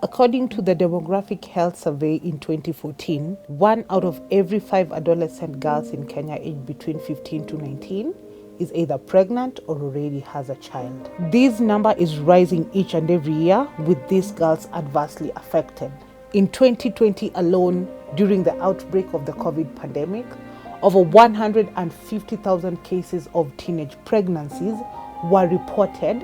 According to the Demographic Health Survey in 2014, 1 out of every 5 adolescent girls in Kenya aged between 15 to 19 is either pregnant or already has a child. This number is rising each and every year, with these girls adversely affected. In 2020 alone, during the outbreak of the COVID pandemic, over 150,000 cases of teenage pregnancies were reported,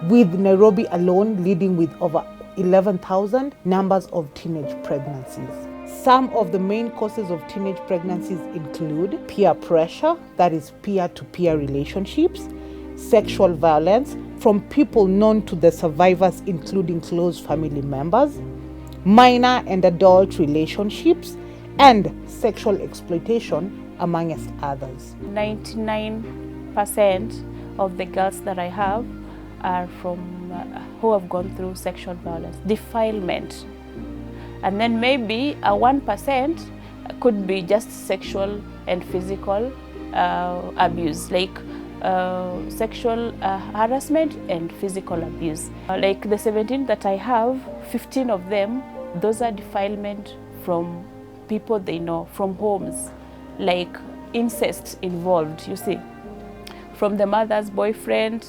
with Nairobi alone leading with over 11,000 numbers of teenage pregnancies. Some of the main causes of teenage pregnancies include peer pressure, that is peer-to-peer relationships, sexual violence from people known to the survivors, including close family members, minor and adult relationships, and sexual exploitation, amongst others. 99% of the girls that I have are from who have gone through sexual violence, defilement. And then maybe 1% could be just sexual and physical abuse, like sexual harassment and physical abuse. Like the 17 that I have, 15 of them, those are defilement from people they know, from homes, like incest involved, you see, from the mother's boyfriend,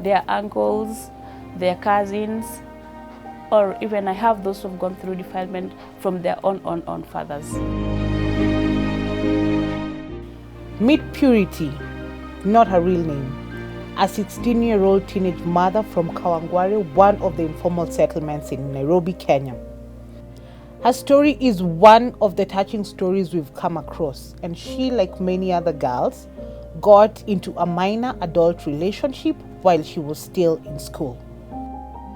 their uncles, their cousins, or even I have those who have gone through defilement from their own fathers. Midpurity, not her real name, a 16-year-old teenage mother from Kawangware, one of the informal settlements in Nairobi, Kenya. Her story is one of the touching stories we've come across, and she, like many other girls, got into a minor adult relationship while she was still in school.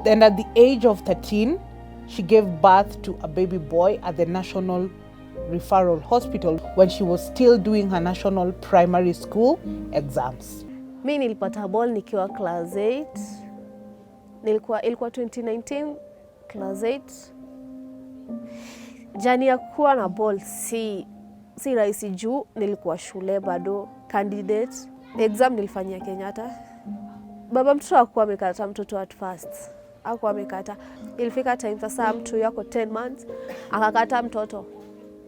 Then at the age of 13, she gave birth to a baby boy at the National Referral Hospital when she was still doing her national primary school exams. Mi nilipata ball nikiwa class 8. Ilikuwa 2019 class 8. Jani ya kuwa na ball si rahisi juu nilikuwa shule bado candidate. Exam nilifanyia Kenyatta. Baba mtoto hakuwa amekata mtoto at first. Hakuwa amekata. Ilifika time sasa mtu yako 10 months akakata mtoto.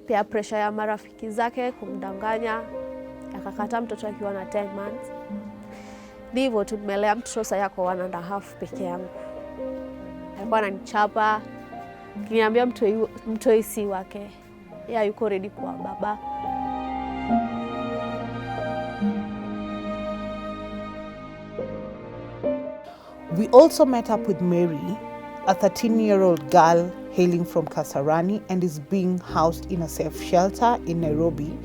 Pia pressure ya marafiki zake kumdanganya, akakata mtoto akiwa na 10 months. Ndivyo tumelea mtoto sasa yako 1.5 peke yangu. Alikuwa ananichapa, kiniambia mtoi si wake. Yeye yuko ready kwa baba. We also met up with Mary, a 13-year-old girl hailing from Kasarani and is being housed in a safe shelter in Nairobi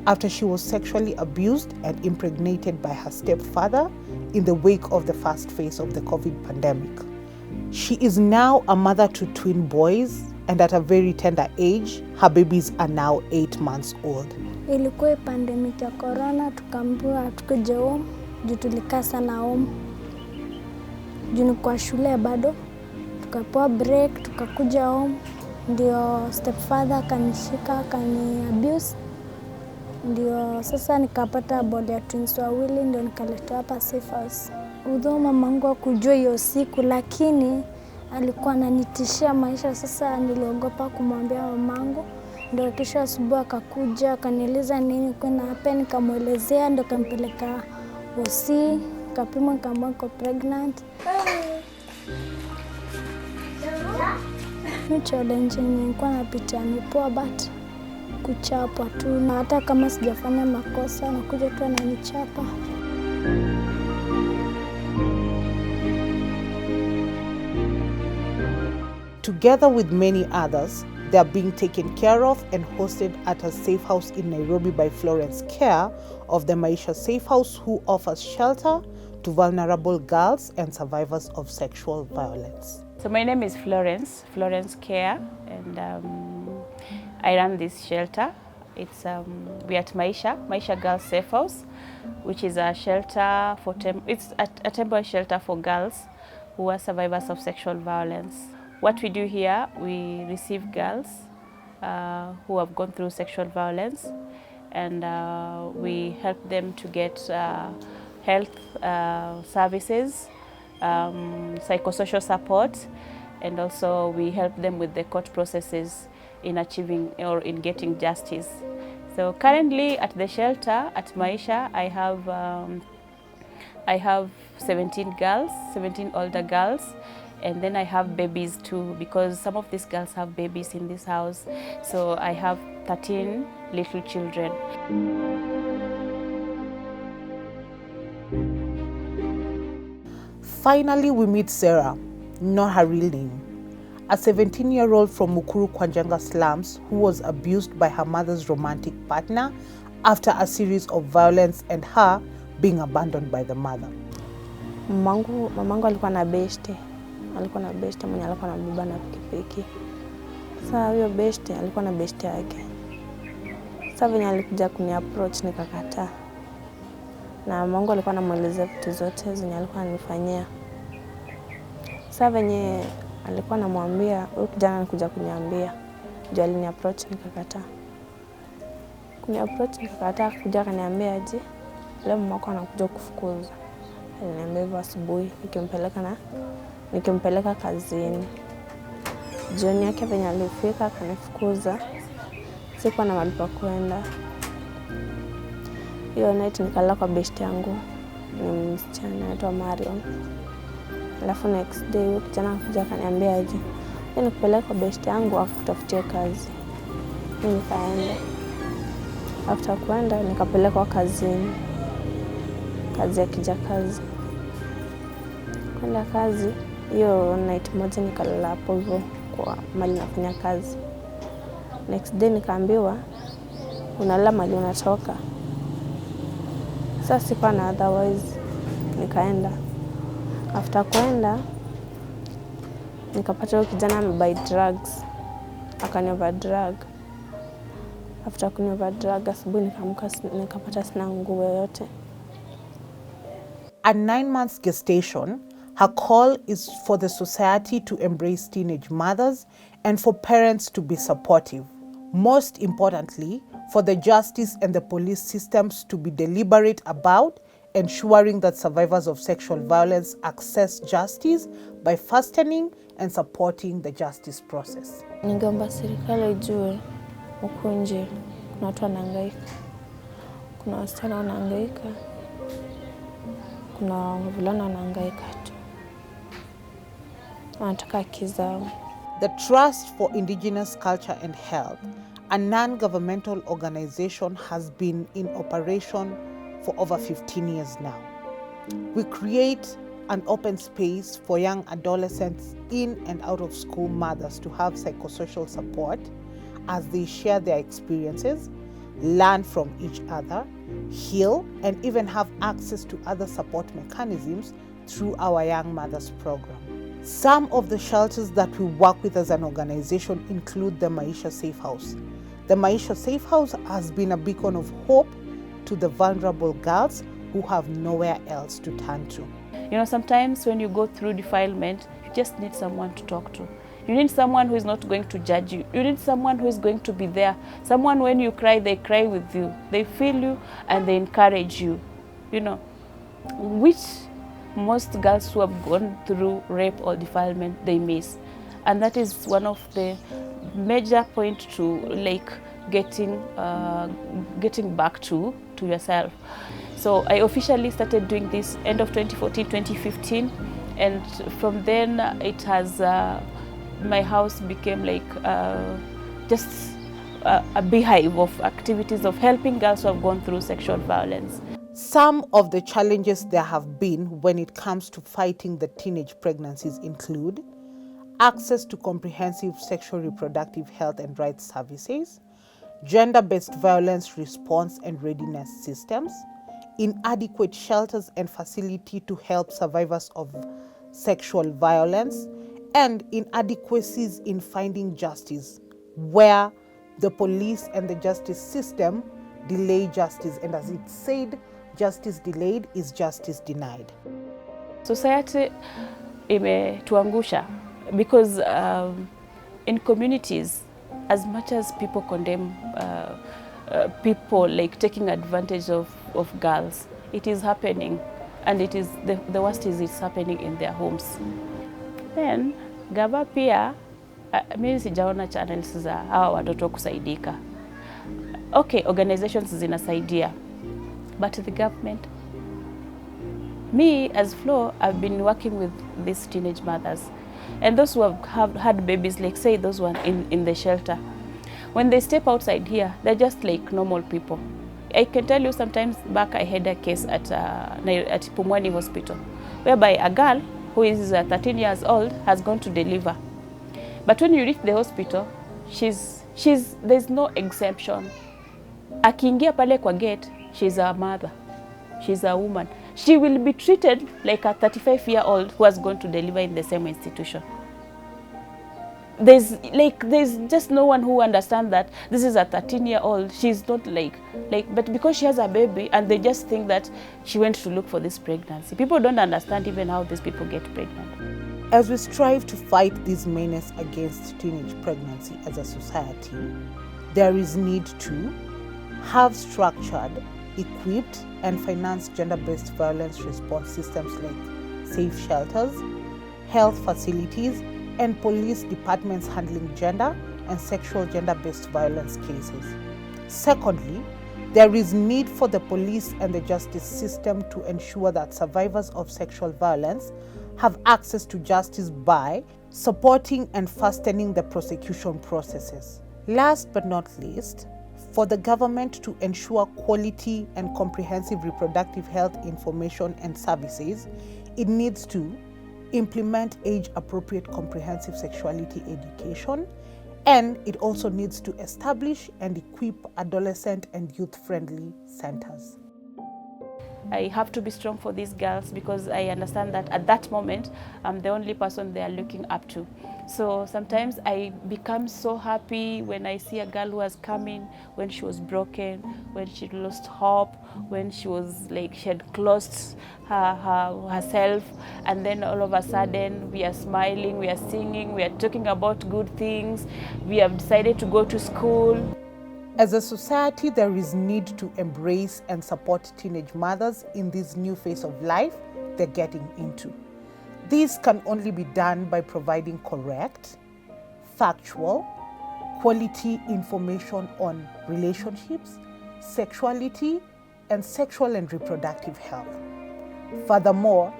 after she was sexually abused and impregnated by her stepfather in the wake of the first phase of the COVID pandemic. She is now a mother to twin boys, and at a very tender age, her babies are now 8 months old. Ilikuwa pandemic ya corona, tukaambiwa tukuje home, juu tulikaa sana home. Juu kwa shule bado, tukapewa break, tukakuja home, ndio stepfather akanishika, akani-abuse. Ndio sasa nikapata ball ya twins wawili, ndio nikaletwa hapa safe house. Udho mamangu hakujua hiyo siku, lakini alikuwa ananitishia maisha. Sasa niliogopa kumwambia mamangu. Ndio kisha asubuhi akakuja, akanieleza nini kuna hapa, nikamuelezea, ndio kampeleka hosi, kapimwa kama niko pregnant. Ni challenge nilikuwa napitia ni poa, but kuchapwa tu, na hata kama sijafanya makosa nakuja tu ananichapa. Together with many others, they are being taken care of and hosted at a safe house in Nairobi by Florence Care of the Maisha Safe House, who offers shelter to vulnerable girls and survivors of sexual violence. So my name is Florence Care, and I run this shelter. It's we at Maisha Girls Safe House, which is a shelter for it's a temporary shelter for girls who are survivors of sexual violence. What we do here, we receive girls who have gone through sexual violence, and we help them to get health services, psychosocial support, and also we help them with the court processes in achieving or in getting justice. So currently at the shelter at Maisha, I have 17 girls, 17 older girls, and then I have babies too, because some of these girls have babies in this house. So I have 13 little children. Finally, we meet Sarah, not her real name, a 17-year-old from Mukuru Kwanjanga slums who was abused by her mother's romantic partner after a series of violence and her being abandoned by the mother. Mamangu alikuwa na beshte mwenye alikuwa anambeba na pikipiki. Sasa huyo beshte alikuwa na beshte yake. Sasa venye alikuja kuni-approach nikakataa. Na mamangu alikuwa anamuelezea vitu zote zenye alikuwa ananifanyia. Sasa venye alikuwa anamwambia, huyu kijana alikuja kuniambia, ndio alini-approach nikakataa. Kuni-approach nikakataa, kuja akaniambia aje, leo mamako anakuja kufukuza. Aliniambia hivyo asubuhi nikimpeleka kazini. Jioni yake venye alifika akanifukuza. Sikuwa na mahali pa kwenda. Hiyo night nikalala kwa best yangu, ni msichana anaitwa Marion. Alafu next day huyo kijana akakuja akaniambia aje, nikupeleka kwa best yangu akutafutie kazi. Mimi nikaenda. After kwenda nikapelekwa kazini. Kazi ya kijakazi. Kwenda kazi, hiyo night moja nikalala hapo hivyo kwa mahali nafanya kazi. Next day nikaambiwa, unalala mahali unatoka. Sasa sikuwa na otherwise, nikaenda. After kwenda, nikapata huyo kijana amebuy drugs. Akani-overdrug. After kuni-overdrug, asubuhi nikaamka nikapata sina nguo yoyote. At 9 months gestation, her call is for the society to embrace teenage mothers and for parents to be supportive. Most importantly, for the justice and the police systems to be deliberate about ensuring that survivors of sexual violence access justice by fastening and supporting the justice process. Ningeomba serikali ijue huku nje kuna watu wanahangaika. Kuna wasichana wanahangaika. Kuna wavulana wanahangaika tu. Wanataka haki zao. The Trust for Indigenous Culture and Health, a non-governmental organization, has been in operation for over 15 years now. We create an open space for young adolescents in and out of school mothers to have psychosocial support as they share their experiences, learn from each other, heal, and even have access to other support mechanisms through our Young Mothers program. Some of the shelters that we work with as an organization include the Maisha Safe House. The Maisha Safe House has been a beacon of hope to the vulnerable girls who have nowhere else to turn to. You know, sometimes when you go through defilement, you just need someone to talk to. You need someone who is not going to judge you. You need someone who is going to be there. Someone, when you cry, they cry with you. They feel you and they encourage you. You know, which most girls who have gone through rape or defilement, they miss. And that is one of the major points to like getting back to yourself. So I officially started doing this end of 2014, 2015. And from then it has, my house became like just a beehive of activities of helping girls who have gone through sexual violence. Some of the challenges there have been when it comes to fighting the teenage pregnancies include access to comprehensive sexual reproductive health and rights services, gender-based violence response and readiness systems, inadequate shelters and facility to help survivors of sexual violence, and inadequacies in finding justice, where the police and the justice system delay justice, and as it said, justice delayed is justice denied. Society imetuangusha because in communities, as much as people condemn people like taking advantage of girls, it is happening, and it is the worst is it's happening in their homes. Then Gava pia mimi sijaona channels za hawa watoto kusaidika. Okay, organizations zinasaidia, but the government. Me as Flo, I've been working with these teenage mothers and those who have had babies, like say those one in the shelter. When they step outside here, they're just like normal people. I can tell you sometimes back I had a case at Pumwani Hospital, whereby a girl who is 13 years old has gone to deliver. But when you reach the hospital, there's no exemption. Akiingia pale kwa gate, she's a mother, she's a woman. She will be treated like a 35-year-old who has gone to deliver in the same institution. There's just no one who understands that this is a 13-year-old. She's not but because she has a baby and they just think that she went to look for this pregnancy. People don't understand even how these people get pregnant. As we strive to fight this menace against teenage pregnancy as a society, there is need to have structured, equipped and financed gender-based violence response systems like safe shelters, health facilities, and police departments handling gender and sexual gender-based violence cases. Secondly, there is need for the police and the justice system to ensure that survivors of sexual violence have access to justice by supporting and fastening the prosecution processes. Last but not least, for the government to ensure quality and comprehensive reproductive health information and services, it needs to implement age-appropriate comprehensive sexuality education, and it also needs to establish and equip adolescent and youth-friendly centers. I have to be strong for these girls because I understand that at that moment, I'm the only person they are looking up to. So sometimes I become so happy when I see a girl who has come in when she was broken, when she lost hope, when she was she had closed herself, and then all of a sudden we are smiling, we are singing, we are talking about good things, we have decided to go to school. As a society, there is need to embrace and support teenage mothers in this new phase of life they're getting into. This can only be done by providing correct, factual, quality information on relationships, sexuality, and sexual and reproductive health. Furthermore,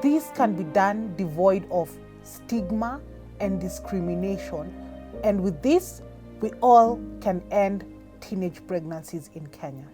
this can be done devoid of stigma and discrimination, and with this, we all can end teenage pregnancies in Kenya.